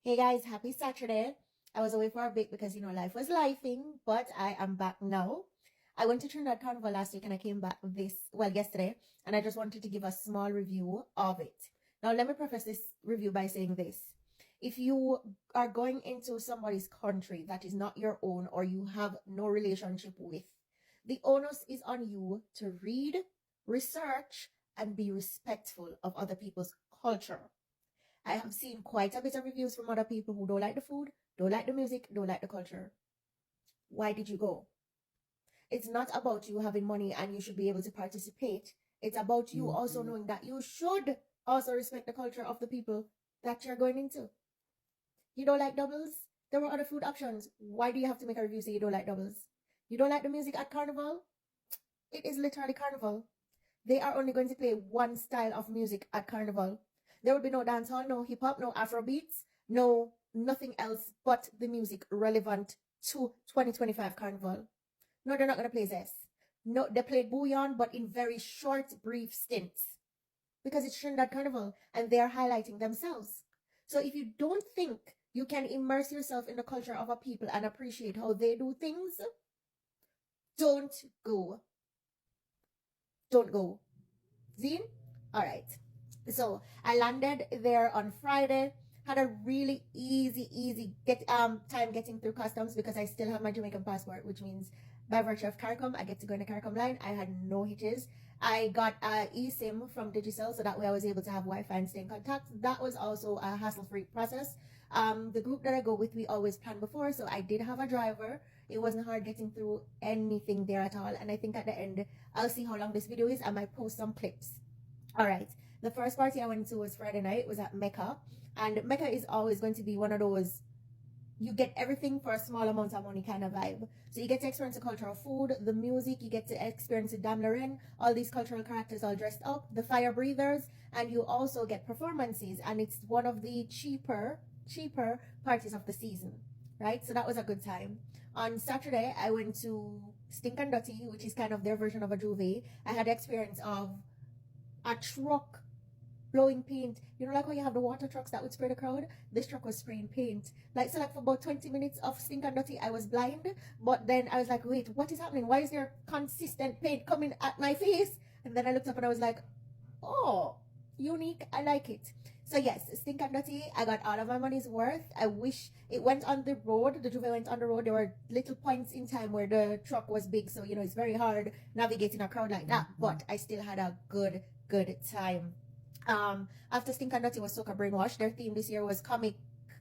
Hey guys, happy Saturday. I was away for a bit because life was lifing, but I am back now. I went to Trinidad Carnival last week and I came back yesterday, and I just wanted to give a small review of it. Now, let me preface this review by saying this. If you are going into somebody's country that is not your own or you have no relationship with, the onus is on you to read, research, and be respectful of other people's culture. I have seen quite a bit of reviews from other people who don't like the food, don't like the music, don't like the culture. Why did you go? It's not about you having money and you should be able to participate. It's about you also knowing that you should also respect the culture of the people that you're going into. You don't like doubles? There were other food options. Why do you have to make a review say you don't like doubles? You don't like the music at Carnival? It is literally Carnival. They are only going to play one style of music at Carnival. There will be no dancehall, no hip hop, no Afro beats, no nothing else but the music relevant to 2025 Carnival. No, they're not going to play Zest. No, they played Bouillon, but in very short, brief stints. Because it's Trinidad Carnival and they are highlighting themselves. So if you don't think you can immerse yourself in the culture of a people and appreciate how they do things, don't go. Don't go. Zine? All right. So I landed there on Friday. Had a really easy time getting through customs because I still have my Jamaican passport, which means by virtue of CARICOM, I get to go in the CARICOM line. I had no hitches. I got a eSIM from Digicel, so that way I was able to have Wi-Fi and stay in contact. That was also a hassle-free process. The group that I go with, we always plan before, so I did have a driver. It wasn't hard getting through anything there at all. And I think at the end, I'll see how long this video is. I might post some clips. All right. The first party I went to was Friday night. It was at Mecca. And Mecca is always going to be one of those you get everything for a small amount of money kind of vibe. So you get to experience the cultural food, the music, you get to experience the Dame Lorraine, all these cultural characters all dressed up, the fire breathers, and you also get performances. And it's one of the cheaper parties of the season, right? So that was a good time. On Saturday, I went to Stink and Dirty, which is kind of their version of a Juve. I had the experience of a truck blowing paint. You know, like when you have the water trucks that would spray the crowd? This truck was spraying paint. So like for about 20 minutes of Stink and Dirty, I was blind. But then I was like, wait, what is happening? Why is there consistent paint coming at my face? And then I looked up and I was like, oh, unique. I like it. So yes, Stink and Dirty, I got all of my money's worth. I wish it went on the road. The Juve went on the road. There were little points in time where the truck was big. So, it's very hard navigating a crowd like that. But I still had a good time. After Stink and Dirty was Soca Brainwash, their theme this year was Comic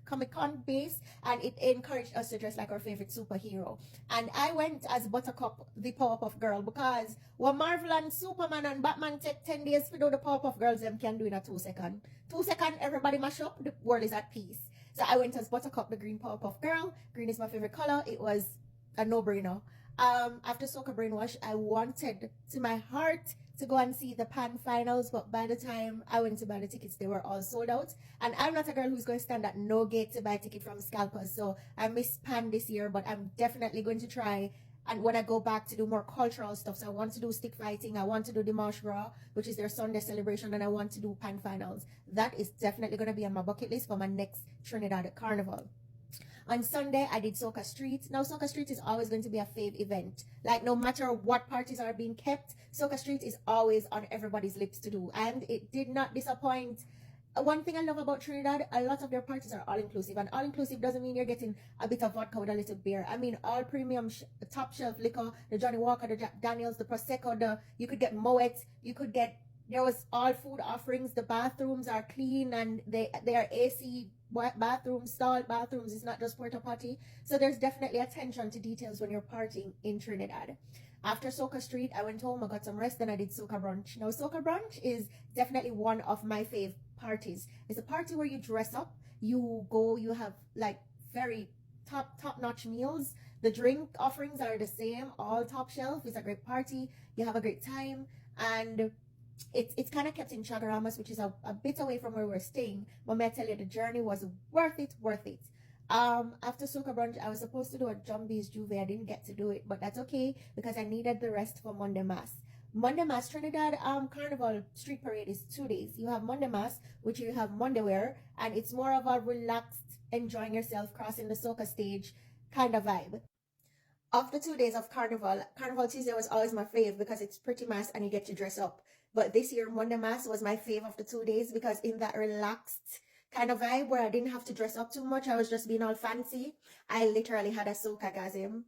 Con based, and it encouraged us to dress like our favorite superhero. And I went as Buttercup, the Powerpuff Girl, because what Marvel and Superman and Batman take 10 days to do, the Powerpuff Girls them can do in a 2 second. 2 second, everybody mash up, the world is at peace. So I went as Buttercup, the green Powerpuff Girl. Green is my favorite color. It was a no-brainer. After Soca Brainwash, I wanted to my heart to go and see the Pan finals, but by the time I went to buy the tickets, they were all sold out. And I'm not a girl who's going to stand at no gate to buy a ticket from scalpers, so I missed Pan this year, but I'm definitely going to try. And when I go back to do more cultural stuff, so I want to do stick fighting, I want to do the Marsh Gras, which is their Sunday celebration, and I want to do Pan finals. That is definitely going to be on my bucket list for my next Trinidad Carnival. On Sunday, I did Soca Street. Now, Soca Street is always going to be a fave event. Like, no matter what parties are being kept, Soca Street is always on everybody's lips to do. And it did not disappoint. One thing I love about Trinidad, a lot of their parties are all-inclusive. And all-inclusive doesn't mean you're getting a bit of vodka with a little beer. I mean, all premium top shelf liquor, the Johnny Walker, the Jack Daniels, the Prosecco, you could get Moet, you could get, there was all food offerings. The bathrooms are clean and they are AC bathrooms, stall bathrooms. It's not just porta potty. So there's definitely attention to details when you're partying in Trinidad. After Soca Street, I went home, I got some rest, then I did Soca Brunch. Now, Soca Brunch is definitely one of my fave parties. It's a party where you dress up, you go, you have like very top-notch meals. The drink offerings are the same, all top shelf. It's a great party. You have a great time, and it's kind of kept in Chagaramas, which is a bit away from where we're staying. But may I tell you, the journey was worth it. After Soca Brunch, I was supposed to do a Jumbies Juve. I didn't get to do it, but that's okay because I needed the rest for Monday Mass. Monday Mass, Trinidad Carnival Street Parade is 2 days. You have Monday Mass, which you have Monday wear, and it's more of a relaxed enjoying yourself, crossing the soca stage kind of vibe. After 2 days of Carnival Tuesday was always my fave because it's pretty mass and you get to dress up. But this year, Monday Mass was my fave of the 2 days because in that relaxed kind of vibe where I didn't have to dress up too much, I was just being all fancy. I literally had a soca-gasm.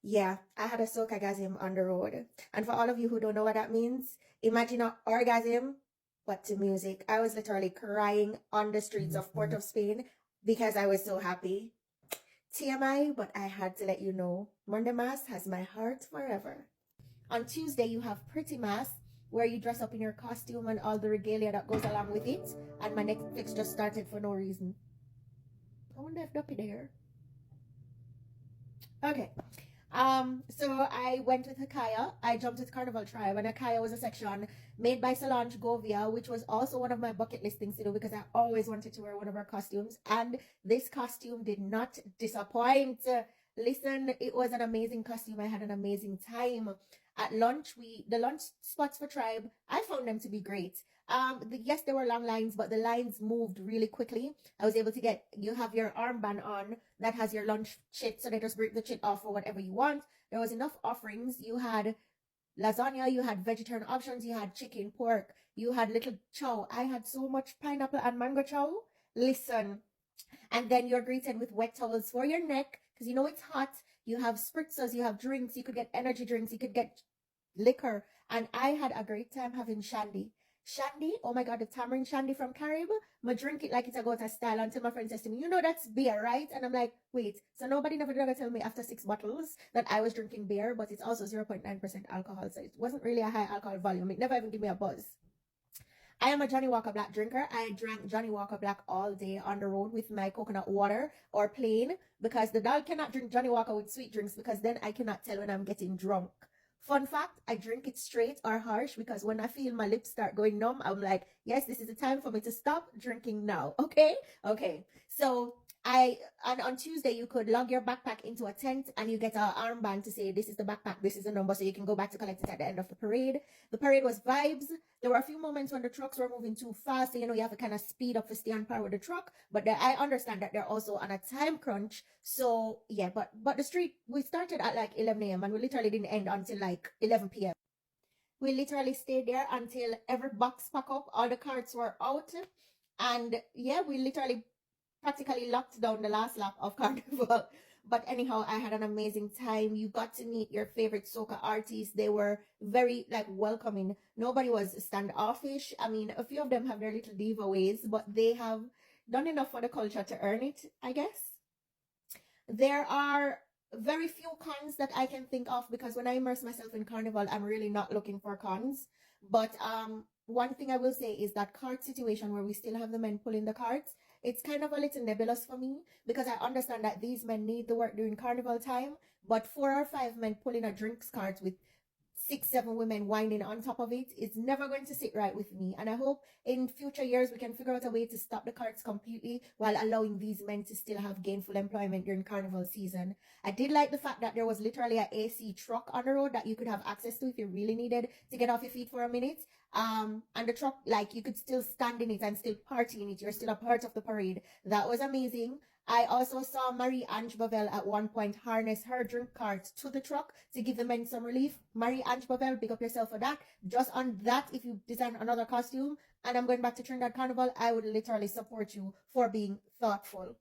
Yeah, I had a soca-gasm on the road. And for all of you who don't know what that means, imagine an orgasm, but to music. I was literally crying on the streets of Port of Spain because I was so happy. TMI, but I had to let you know, Monday Mass has my heart forever. On Tuesday, you have Pretty Mass, where you dress up in your costume and all the regalia that goes along with it. And my Netflix just started for no reason. I wonder if Duppy there. Okay. So I went with Hakaya. I jumped with Carnival Tribe, and Hakaya was a section made by Solange Govia, which was also one of my bucket list things to do because I always wanted to wear one of her costumes, and this costume did not disappoint. Listen, it was an amazing costume. I had an amazing time. At lunch, the lunch spots for Tribe, I found them to be great. Yes, there were long lines, but the lines moved really quickly. I was able to you have your armband on that has your lunch chit, so they just break the chit off for whatever you want. There was enough offerings. You had lasagna, you had vegetarian options, you had chicken, pork, you had little chow. I had so much pineapple and mango chow. Listen. And then you're greeted with wet towels for your neck because you know it's hot. You have spritzers, you have drinks, you could get energy drinks, you could get liquor. And I had a great time having shandy. Shandy, oh my god, the tamarind shandy from Carnival. I drink it like it's a go to style until my friend says to me, you know that's beer, right? And I'm like, wait, so nobody never did ever tell me after 6 bottles that I was drinking beer, but it's also 0.9% alcohol, so it wasn't really a high alcohol volume. It never even gave me a buzz. I am a Johnny Walker Black drinker. I drank Johnny Walker Black all day on the road with my coconut water or plain because the dog cannot drink Johnny Walker with sweet drinks because then I cannot tell when I'm getting drunk. Fun fact, I drink it straight or harsh because when I feel my lips start going numb, I'm like, yes, this is the time for me to stop drinking now. Okay? Okay. So and on Tuesday, you could log your backpack into a tent and you get an armband to say, this is the backpack, this is the number, so you can go back to collect it at the end of the parade. The parade was vibes. There were a few moments when the trucks were moving too fast, so you have to kind of speed up to stay on par with the truck. But I understand that they're also on a time crunch. So yeah, but the street, we started at like 11 a.m. and we literally didn't end until like 11 p.m. We literally stayed there until every box pack up, all the carts were out. And yeah, we literally practically locked down the last lap of Carnival. But anyhow, I had an amazing time. You got to meet your favorite soca artists. They were very like welcoming. Nobody was standoffish. I mean, a few of them have their little diva ways, but they have done enough for the culture to earn it, I guess. There are very few cons that I can think of because when I immerse myself in Carnival, I'm really not looking for cons. But one thing I will say is that cart situation where we still have the men pulling the carts, it's kind of a little nebulous for me because I understand that these men need the work during Carnival time, but 4 or 5 men pulling a drinks cart with 6, 7 women whining on top of it is never going to sit right with me. And I hope in future years we can figure out a way to stop the carts completely while allowing these men to still have gainful employment during Carnival season. I did like the fact that there was literally an AC truck on the road that you could have access to if you really needed to get off your feet for a minute. And the truck, like you could still stand in it and still party in it. You're still a part of the parade. That was amazing. I also saw Marie-Ange Bavel at one point harness her drink cart to the truck to give the men some relief. Marie-Ange Bavel, big up yourself for that. Just on that, if you design another costume, and I'm going back to Trinidad Carnival, I would literally support you for being thoughtful.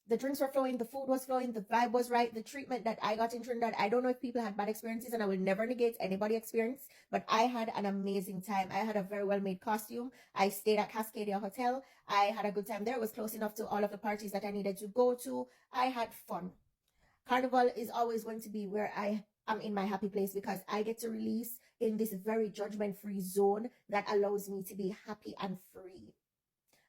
The drinks were flowing, the food was flowing, the vibe was right, the treatment that I got in Trinidad, I don't know if people had bad experiences and I will never negate anybody's experience, but I had an amazing time. I had a very well made costume. I stayed at Cascadia Hotel. I had a good time there. It was close enough to all of the parties that I needed to go to. I had fun. Carnival is always going to be where I am in my happy place because I get to release in this very judgment-free zone that allows me to be happy and free.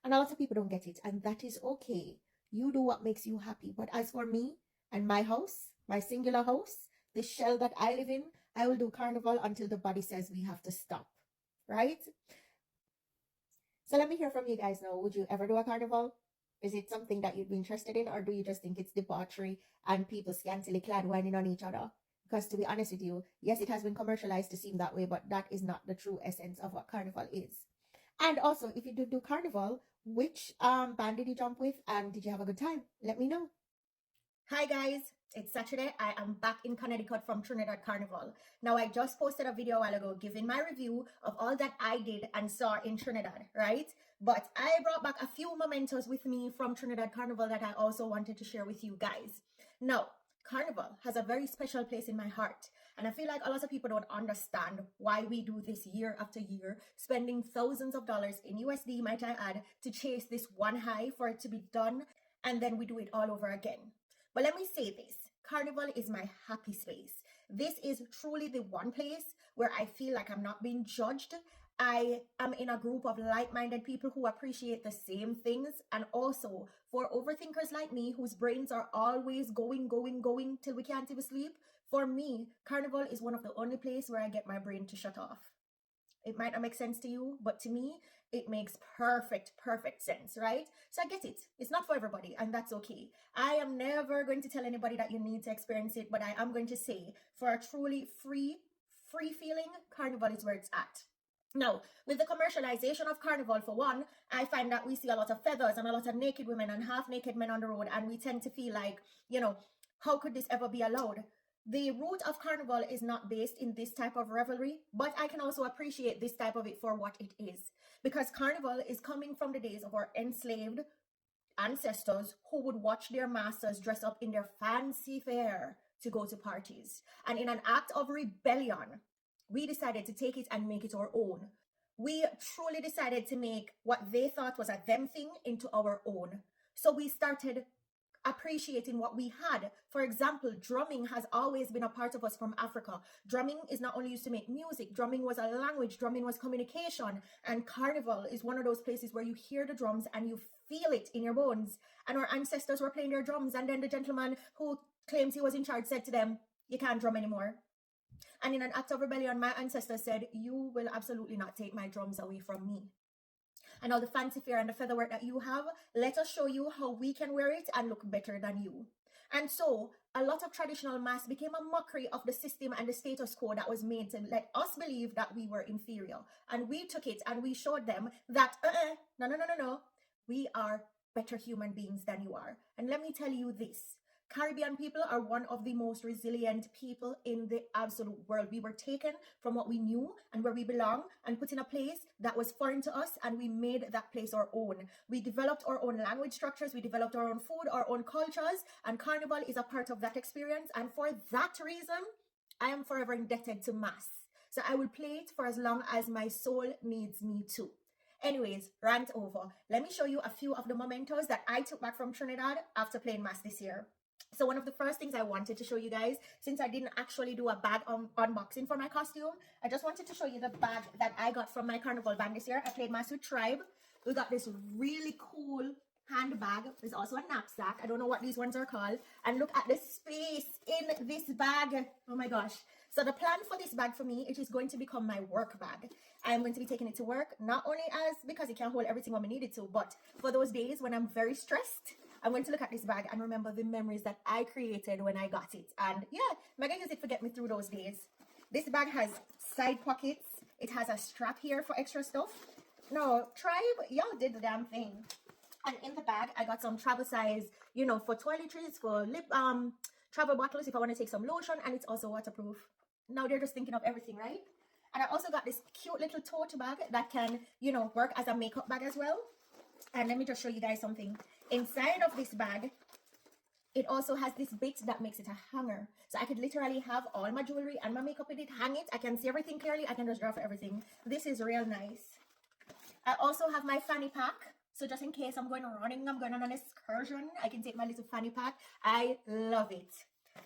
And a lot of people don't get it, and that is okay. You do what makes you happy. But as for me and my house, my singular house, the shell that I live in, I will do Carnival until the body says we have to stop. Right? So let me hear from you guys now. Would you ever do a Carnival? Is it something that you'd be interested in, or do you just think it's debauchery and people scantily clad whining on each other? Because to be honest with you, yes, it has been commercialized to seem that way, but that is not the true essence of what Carnival is. And also, if you do Carnival, which band did you jump with, and did you have a good time? Let me know. Hi guys, it's Saturday. I am back in Connecticut from Trinidad Carnival. Now, I just posted a video a while ago giving my review of all that I did and saw in Trinidad, right? But I brought back a few mementos with me from Trinidad Carnival that I also wanted to share with you guys. Now, Carnival has a very special place in my heart, and I feel like a lot of people don't understand why we do this year after year, spending thousands of dollars in USD, might I add, to chase this one high for it to be done, and then we do it all over again. But let me say this, Carnival is my happy space. This is truly the one place where I feel like I'm not being judged. I am in a group of like-minded people who appreciate the same things, and also for overthinkers like me whose brains are always going till we can't even sleep. For me, Carnival is one of the only places where I get my brain to shut off. It might not make sense to you, but to me, it makes perfect sense, right? So I get it. It's not for everybody, and that's okay. I am never going to tell anybody that you need to experience it, but I am going to say, for a truly free feeling, Carnival is where it's at. Now, with the commercialization of Carnival, for one, I find that we see a lot of feathers and a lot of naked women and half-naked men on the road, and we tend to feel like, how could this ever be allowed? The root of Carnival is not based in this type of revelry, but I can also appreciate this type of it for what it is. Because Carnival is coming from the days of our enslaved ancestors who would watch their masters dress up in their fancy fare to go to parties. And in an act of rebellion, we decided to take it and make it our own. We truly decided to make what they thought was a them thing into our own. So we started appreciating what we had. For example, drumming has always been a part of us from Africa. Drumming is not only used to make music, drumming was a language, drumming was communication, and Carnival is one of those places where you hear the drums and you feel it in your bones. And our ancestors were playing their drums, and then the gentleman who claims he was in charge said to them, "You can't drum anymore." And in an act of rebellion, my ancestors said, "You will absolutely not take my drums away from me." And all the fancy fare and the featherwork that you have, let us show you how we can wear it and look better than you. And so a lot of traditional masks became a mockery of the system and the status quo that was made to let us believe that we were inferior. And we took it and we showed them that, no. We are better human beings than you are. And let me tell you this. Caribbean people are one of the most resilient people in the absolute world. We were taken from what we knew and where we belong and put in a place that was foreign to us, and we made that place our own. We developed our own language structures, we developed our own food, our own cultures, and Carnival is a part of that experience. And for that reason, I am forever indebted to Mass. So I will play it for as long as my soul needs me to. Anyways, rant over. Let me show you a few of the mementos that I took back from Trinidad after playing Mass this year. So one of the first things I wanted to show you guys, since I didn't actually do a bag unboxing for my costume, I just wanted to show you the bag that I got from my Carnival band this year. I played Mass with Tribe. We got this really cool handbag. There's also a knapsack. I don't know what these ones are called. And look at the space in this bag. Oh my gosh. So the plan for this bag for me, it is going to become my work bag. I'm going to be taking it to work, not only as because it can hold everything when we need it to, but for those days when I'm very stressed, I'm going to look at this bag and remember the memories that I created when I got it. And yeah, I'm going to use it to get me through those days. This bag has side pockets. It has a strap here for extra stuff. No, Tribe, y'all did the damn thing. And in the bag, I got some travel size, for toiletries, for lip, travel bottles if I want to take some lotion, and it's also waterproof. Now they're just thinking of everything, right? And I also got this cute little tote bag that can, work as a makeup bag as well. And let me just show you guys something. Inside of this bag, it also has this bit that makes it a hanger. So I could literally have all my jewelry and my makeup in it, hang it. I can see everything clearly. I can just draw for everything. This is real nice. I also have my fanny pack. So just in case I'm going running, I'm going on an excursion, I can take my little fanny pack. I love it.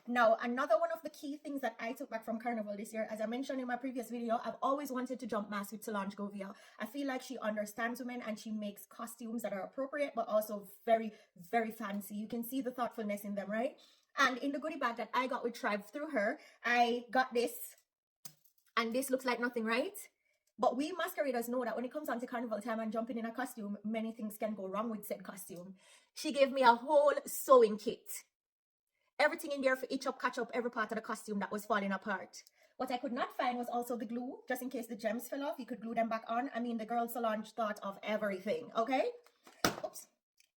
Now, another one of the key things that I took back from Carnival this year, as I mentioned in my previous video, I've always wanted to jump Mass with Solange Govia. I feel like she understands women and she makes costumes that are appropriate, but also very, very fancy. You can see the thoughtfulness in them, right? And in the goodie bag that I got with Tribe through her, I got this, and this looks like nothing, right? But we masqueraders know that when it comes on to Carnival time and jumping in a costume, many things can go wrong with said costume. She gave me a whole sewing kit. Everything in there for itch up, catch up every part of the costume that was falling apart. What I could not find was also the glue, just in case the gems fell off. You could glue them back on. I mean, the girl Solange thought of everything, okay? Oops.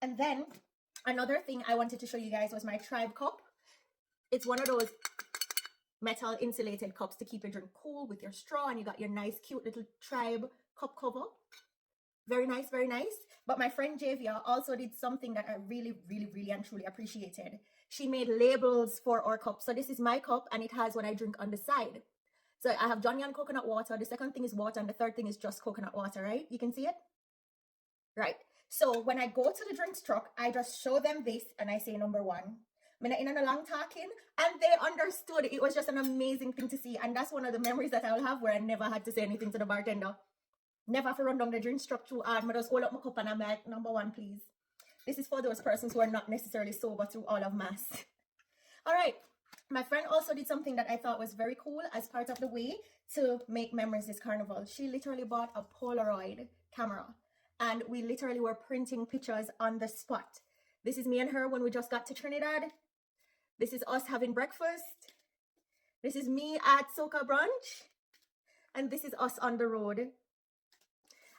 And then another thing I wanted to show you guys was my Tribe cup. It's one of those metal insulated cups to keep your drink cool with your straw, and you got your nice cute little Tribe cup cover. Very nice, very nice. But my friend Javia also did something that I really and truly appreciated. She made labels for our cup. So this is my cup, and it has what I drink on the side. So I have Johnny and coconut water. The second thing is water, and the third thing is just coconut water, right? You can see it? Right. So when I go to the drinks truck, I just show them this and I say number one. I'm not in a long talking, and they understood. It was just an amazing thing to see. And that's one of the memories that I'll have where I never had to say anything to the bartender. Never have to run down the drinks truck too hard. I just hold up my cup and I'm like, number one, please. This is for those persons who are not necessarily sober through all of mass. All right. My friend also did something that I thought was very cool as part of the way to make memories this carnival. She literally bought a Polaroid camera, and we literally were printing pictures on the spot. This is me and her when we just got to Trinidad. This is us having breakfast. This is me at Soca brunch. And this is us on the road.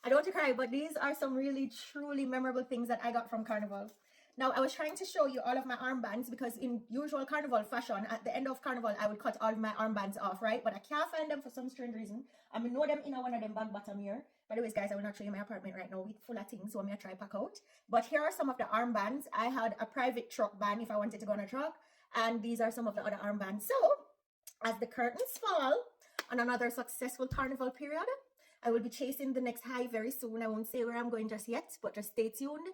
I don't want to cry, but these are some really, truly memorable things that I got from Carnival. Now, I was trying to show you all of my armbands because in usual Carnival fashion, at the end of Carnival, I would cut all of my armbands off, right? But I can't find them for some strange reason. I know them in one of them bag bottom here. By the way, guys, I will not show you my apartment right now. It's full of things, so I'm going to try pack out. But here are some of the armbands. I had a private truck band if I wanted to go on a truck. And these are some of the other armbands. So, as the curtains fall on another successful Carnival period, I will be chasing the next high very soon. I won't say where I'm going just yet, but just stay tuned.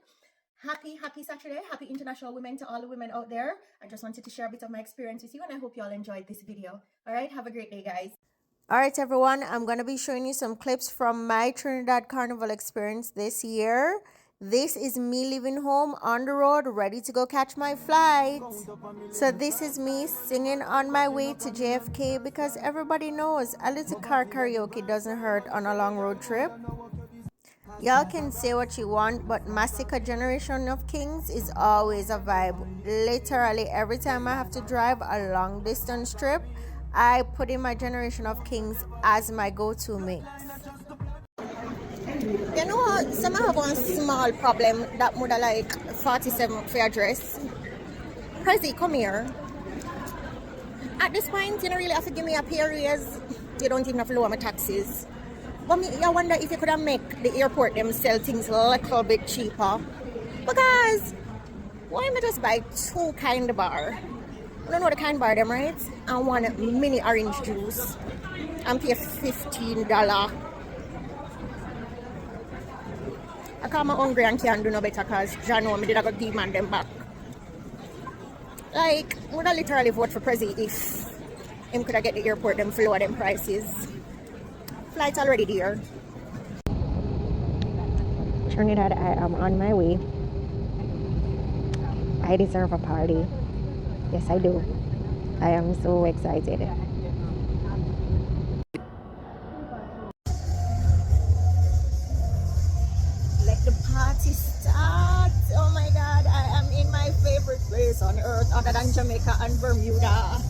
Happy Saturday. Happy International Women to all the women out there. I just wanted to share a bit of my experience with you, and I hope you all enjoyed this video. All right, have a great day, guys. All right, everyone, I'm going to be showing you some clips from my Trinidad Carnival experience this year. This is me leaving home on the road, ready to go catch my flight. So this is me singing on my way to JFK because everybody knows a little car karaoke doesn't hurt on a long road trip. Y'all can say what you want, but Massacre Generation of Kings is always a vibe. Literally, every time I have to drive a long distance trip, I put in my Generation of Kings as my go-to mix. You know what? Some have one small problem that would like 47 for your dress. Prezi, come here. At this point, you don't really have to give me a pay raise. You don't even have to lower my taxes. But I wonder if you could have make the airport them sell things a little bit cheaper. Because why am I just buy 2 kind bar? I don't know the kind bar them, right? And 1 mini orange juice. And pay $15. I come hungry and can't do no better because John know me did I go demand them back. Like, I would literally vote for Prezi if him could have get the airport them for lower them prices. Flight's already there. Trinidad, I am on my way. I deserve a party. Yes, I do. I am so excited. Let the party start. Oh my God, I am in my favorite place on earth other than Jamaica and Bermuda.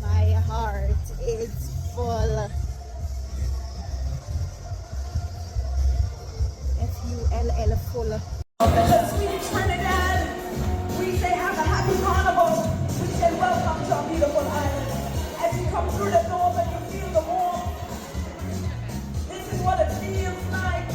My heart is full. F-U-L-L full. Sweet Trinidad, we say have a happy carnival. We say welcome to our beautiful island. As you come through the doors and you feel the warmth, this is what it feels like.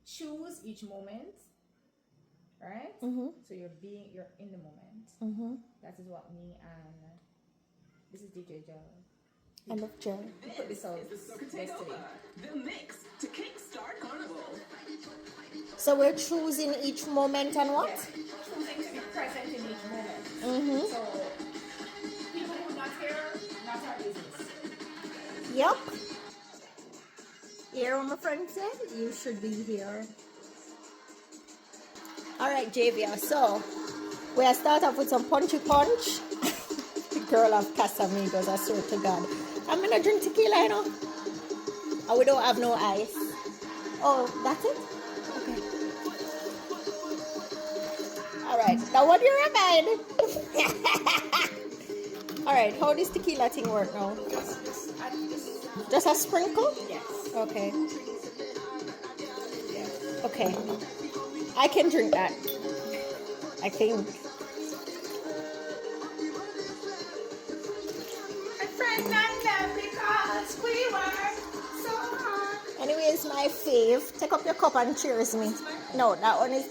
Choose each moment, right? So you're in the moment. That is what me and this is DJ Joe. I love Joe. Put this out yesterday. The mix to kickstart Carnival. So we're choosing each moment and what? Choosing to be present in each moment. So people who are not here, not our business. Yep. Hear what my friend said? You should be here. Alright, Javia. So, we'll start off with some punchy punch. girl of Casamigos, I swear to God. I'm gonna drink tequila, you know. And we don't have no ice. Oh, that's it? Okay. Alright, now what do you remind? Alright, how does tequila thing work now? Just a sprinkle? Yes. Okay. Okay. I can drink that. I think. Anyways, my fave. Take up your cup and cheers me. No,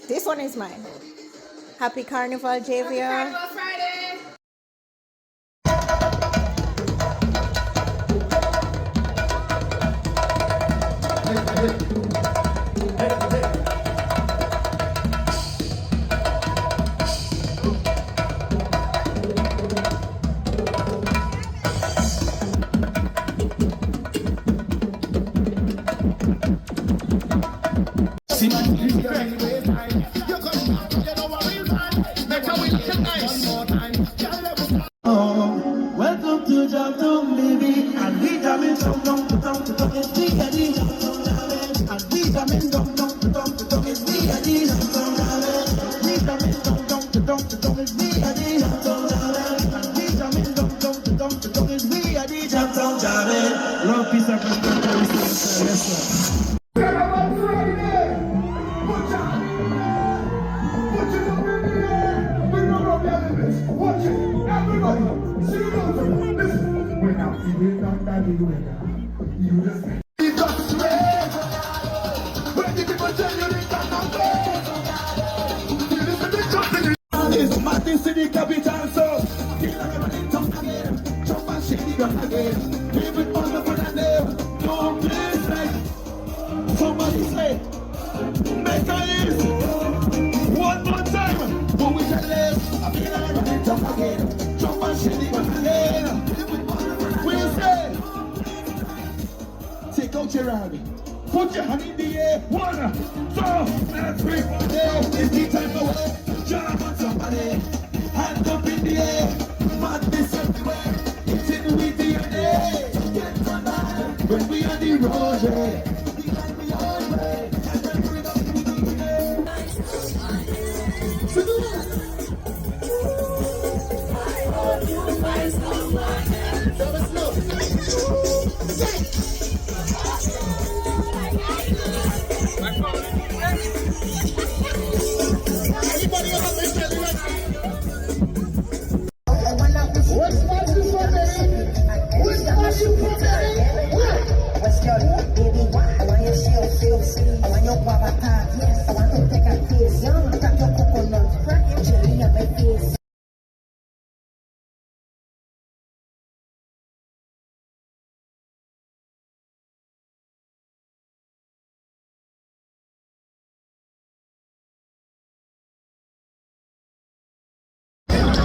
this one is mine. Happy Carnival, Javier. Happy Carnival Friday. Welcome to Jamdom, baby. And we jamming dum dum dum dum. It's me and the dum dum. And we jamming dum dum dum dum. It's me and the dum dum. We jamming dum dum dum dum. It's me and the dum dum. And we jamming dum dum dum dum. It's me and the dum dum. Love, peace, and prosperity. Yes, sir. Carnival Friday. Watch out. Watch it up in the air. We don't know the limits. Watch it. Everybody. Listen, when I feel it on daddy, you just it got straight. When the people tell you they cannot go, you listen to jumping. It's Martin City capital, so kill everybody, jump again, jump and shake the ground again. Leave it on the front and there, don't please like somebody say, make a list. One more time, but we can live. I feel everybody, jump again, jump and shake the ground again. Take out your hand. Put your hand in the air. 1, 2, and 3. It's the time away. Jump on somebody. Hands up in the air. Madness everywhere. It's in with the day. Get on that. When we on the road, yeah. We can be on way. And then bring up the day. I want you to find someone. Show us love.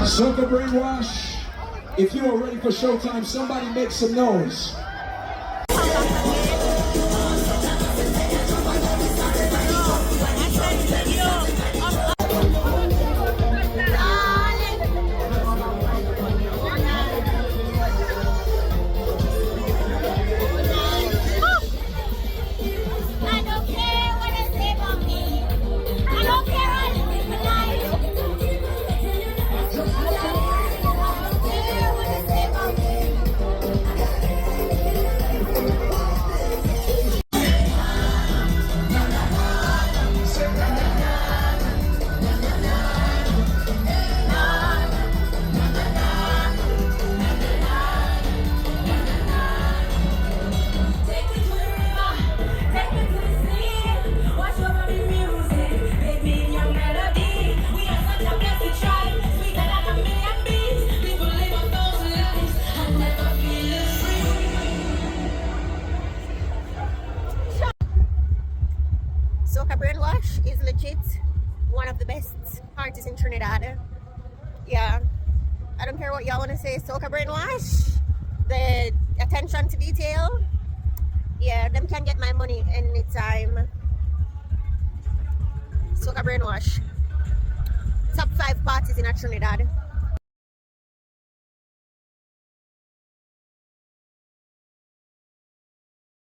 Soca Brainwash, if you are ready for showtime, somebody make some noise. Soca Brainwash is legit one of the best parties in Trinidad. Yeah, I don't care what y'all want to say. Soca Brainwash, the attention to detail, yeah, them can get my money anytime. Soca Brainwash, top 5 parties in Trinidad.